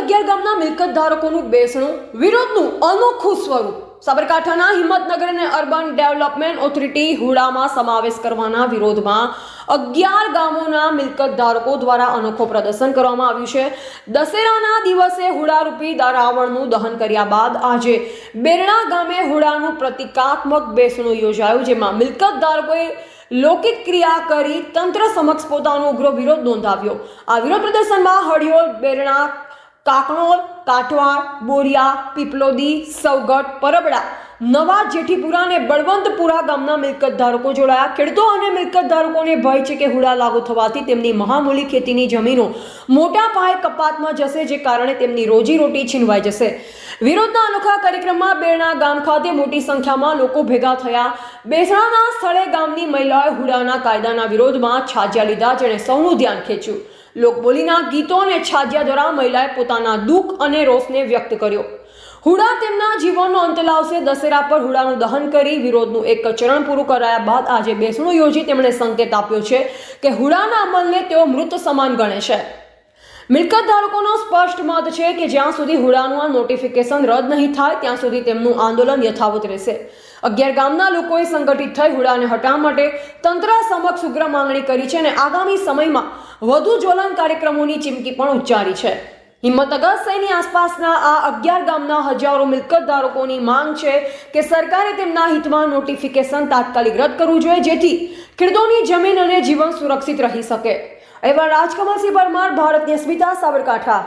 11 ગામના મિલકત ધારકોનું બેસણું વિરોધનું અનોખું સ્વરૂપ। સાબરકાંઠાના હિંમતનગર અને અર્બન ડેવલપમેન્ટ ઓથોરિટી હુડામાં સમાવેશ કરવાના વિરોધમાં 11 ગામોના મિલકત ધારકો દ્વારા અનોખું પ્રદર્શન કરવામાં આવ્યું છે। દશેરાના દિવસે હુડારૂપી રાવણનું દહન કર્યા બાદ આજે બેરણા ગામે હુડાનું પ્રતિકાત્મક બેસણું યોજાયું, જેમાં મિલકત ધારકોએ લૌકિક ક્રિયા કરી તંત્ર સમક્ષ પોતાનો ઉગ્ર વિરોધ નોંધાવ્યો। આ વિરોધ પ્રદર્શનમાં હડિયોલ, બેરણા, કાકણોલ, કાઠવાડ, બોરિયા, પીપલોદી, સવગઢ, પરબડા, નવા જેઠીપુરા અને બળવંતપુરા ગામના મિલકત ધારકો જોડાયા। ખેડૂતો અને મિલકત ધારકોને ભય છે કે હુડા લાગુ થવાથી તેમની મહામૂલી ખેતીની જમીનો મોટા પાયે કપાતમાં જશે, જે કારણે તેમની રોજીરોટી છીનવાઈ જશે। વિરોધના અનોખા કાર્યક્રમમાં બેરણા ગામ ખાતે મોટી સંખ્યામાં લોકો ભેગા થયા। બેસણાના સ્થળે ગામની મહિલાઓએ હુડાના કાયદાના વિરોધમાં છાજ્યા લીધા, જેણે સૌનું ધ્યાન ખેંચ્યું। લોકબોલીના ગીતો અને છાજ્યા દ્વારા મહિલાએ પોતાના દુઃખ અને રોષને વ્યક્ત કર્યો। હુડા તેમના જીવનનો અંત લાવશે। દશેરા પર હુડાનું દહન કરી વિરોધનું એક ચરણ પૂરું કરાયા બાદ આજે બેસણું યોજી તેમણે સંકેત આપ્યો છે કે હુડાના અમલને તેઓ મૃત સમાન ગણે છે। મિલકત ધારકોનો સ્પષ્ટ મત છે કે જ્યાં સુધી હુડાનું આ નોટિફિકેશન રદ નહીં થાય ત્યાં સુધી તેમનું આંદોલન યથાવત રહેશે। 11 ગામના લોકોએ સંગઠિત થઈ હુડાને હટાવવા માટે તંત્ર સમક્ષ ઉગ્ર માંગણી કરી છે અને આગામી સમયમાં વધુ જ્વલંત કાર્યક્રમોની ચીમકી પણ ઉચ્ચારી છે। હિંમતનગર શહેરની આસપાસના આ 11 ગામના હજારો મિલકત ધારકોની માંગ છે કે સરકારે તેમના હિતમાં નોટિફિકેશન તાત્કાલિક રદ કરવું જોઈએ, જેથી ખેડૂતોની જમીન અને જીવન સુરક્ષિત રહી શકે। એવા રાજકમલસિંહ પરમાર, ભારતની અસ્મિતા, સાબરકાંઠા।